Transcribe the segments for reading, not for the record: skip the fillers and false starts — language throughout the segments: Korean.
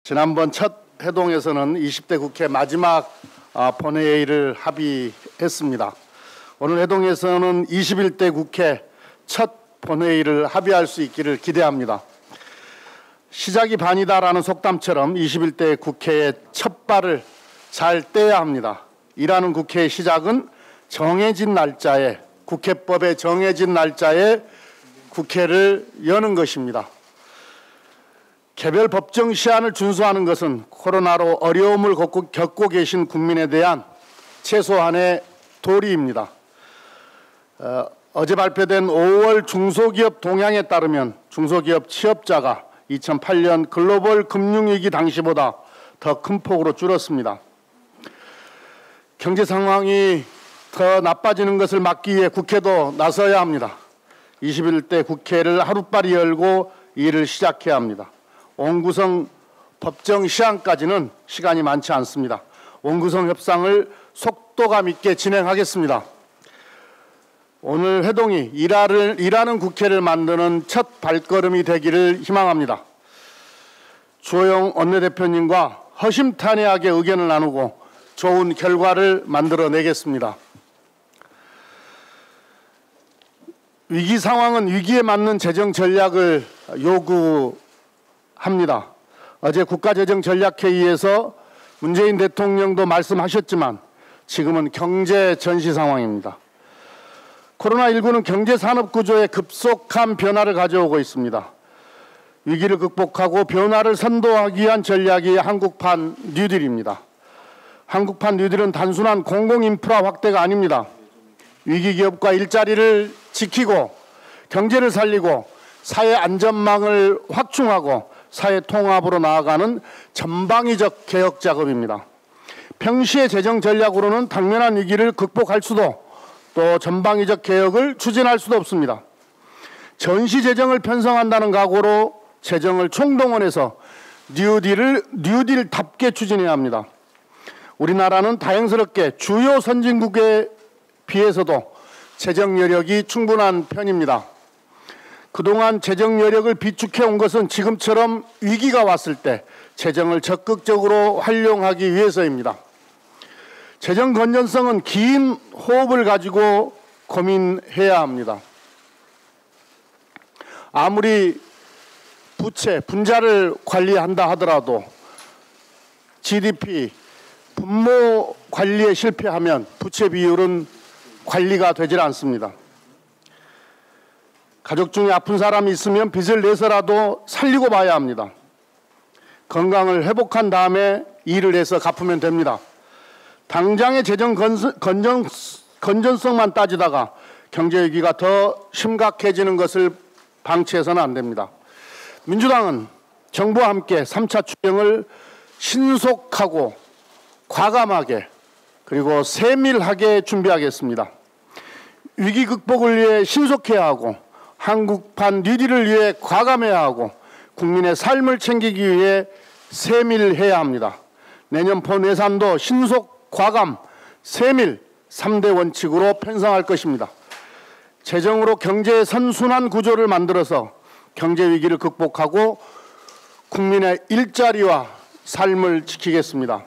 지난번 첫 회동에서는 20대 국회 마지막 본회의를 합의했습니다. 오늘 회동에서는 21대 국회 첫 본회의를 합의할 수 있기를 기대합니다. 시작이 반이다라는 속담처럼 21대 국회의 첫 발을 잘 떼야 합니다. 일하는 국회의 시작은 정해진 날짜에, 국회법에 정해진 날짜에 국회를 여는 것입니다. 개별 법정 시한을 준수하는 것은 코로나로 어려움을 겪고 계신 국민에 대한 최소한의 도리입니다. 어제 발표된 5월 중소기업 동향에 따르면 중소기업 취업자가 2008년 글로벌 금융위기 당시보다 더 큰 폭으로 줄었습니다. 경제 상황이 더 나빠지는 것을 막기 위해 국회도 나서야 합니다. 21대 국회를 하루빨리 열고 일을 시작해야 합니다. 원구성 법정 시한까지는 시간이 많지 않습니다. 원구성 협상을 속도감 있게 진행하겠습니다. 오늘 회동이 일하는 국회를 만드는 첫 발걸음이 되기를 희망합니다. 주호영 원내대표님과 허심탄회하게 의견을 나누고 좋은 결과를 만들어내겠습니다. 위기 상황은 위기에 맞는 재정 전략을 요구합니다. 어제 국가재정전략회의에서 문재인 대통령도 말씀하셨지만 지금은 경제 전시 상황입니다. 코로나19는 경제산업 구조에 급속한 변화를 가져오고 있습니다. 위기를 극복하고 변화를 선도하기 위한 전략이 한국판 뉴딜입니다. 한국판 뉴딜은 단순한 공공인프라 확대가 아닙니다. 위기기업과 일자리를 지키고 경제를 살리고 사회 안전망을 확충하고 사회 통합으로 나아가는 전방위적 개혁 작업입니다. 평시의 재정 전략으로는 당면한 위기를 극복할 수도 또 전방위적 개혁을 추진할 수도 없습니다. 전시 재정을 편성한다는 각오로 재정을 총동원해서 뉴딜답게 추진해야 합니다. 우리나라는 다행스럽게 주요 선진국에 비해서도 재정 여력이 충분한 편입니다. 그동안 재정 여력을 비축해 온 것은 지금처럼 위기가 왔을 때 재정을 적극적으로 활용하기 위해서입니다. 재정 건전성은 긴 호흡을 가지고 고민해야 합니다. 아무리 분자를 관리한다 하더라도 GDP, 분모 관리에 실패하면 부채 비율은 관리가 되질 않습니다. 가족 중에 아픈 사람이 있으면 빚을 내서라도 살리고 봐야 합니다. 건강을 회복한 다음에 일을 해서 갚으면 됩니다. 당장의 재정 건전성만 따지다가 경제 위기가 더 심각해지는 것을 방치해서는 안 됩니다. 민주당은 정부와 함께 3차 추경을 신속하고 과감하게 그리고 세밀하게 준비하겠습니다. 위기 극복을 위해 신속해야 하고 한국판 뉴딜을 위해 과감해야 하고 국민의 삶을 챙기기 위해 세밀해야 합니다. 내년 본 예산도 신속, 과감, 세밀 3대 원칙으로 편성할 것입니다. 재정으로 경제의 선순환 구조를 만들어서 경제 위기를 극복하고 국민의 일자리와 삶을 지키겠습니다.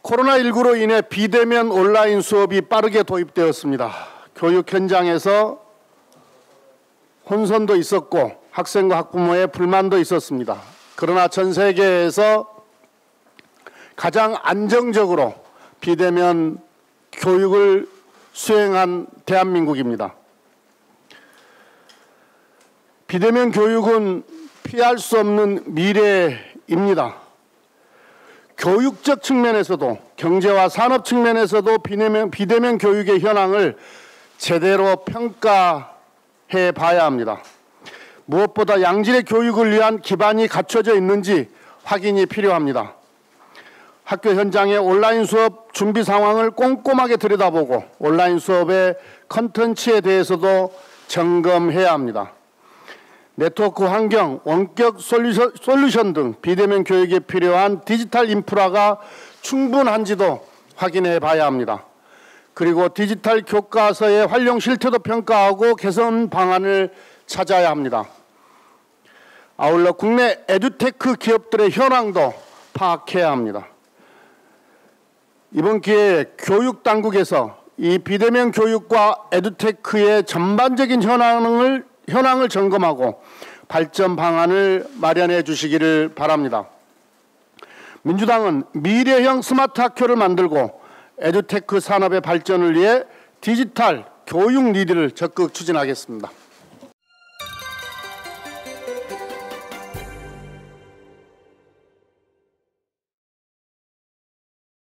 코로나19로 인해 비대면 온라인 수업이 빠르게 도입되었습니다. 교육 현장에서 혼선도 있었고 학생과 학부모의 불만도 있었습니다. 그러나 전 세계에서 가장 안정적으로 비대면 교육을 수행한 대한민국입니다. 비대면 교육은 피할 수 없는 미래입니다. 교육적 측면에서도 경제와 산업 측면에서도 비대면 교육의 현황을 제대로 평가해 봐야 합니다. 무엇보다 양질의 교육을 위한 기반이 갖춰져 있는지 확인이 필요합니다. 학교 현장의 온라인 수업 준비 상황을 꼼꼼하게 들여다보고 온라인 수업의 컨텐츠에 대해서도 점검해야 합니다. 네트워크 환경, 원격 솔루션 등 비대면 교육에 필요한 디지털 인프라가 충분한지도 확인해 봐야 합니다. 그리고 디지털 교과서의 활용 실태도 평가하고 개선 방안을 찾아야 합니다. 아울러 국내 에듀테크 기업들의 현황도 파악해야 합니다. 이번 기회에 교육당국에서 이 비대면 교육과 에듀테크의 전반적인 현황을 점검하고 발전 방안을 마련해 주시기를 바랍니다. 민주당은 미래형 스마트 학교를 만들고 에듀테크 산업의 발전을 위해 디지털 교육 리드를 적극 추진하겠습니다.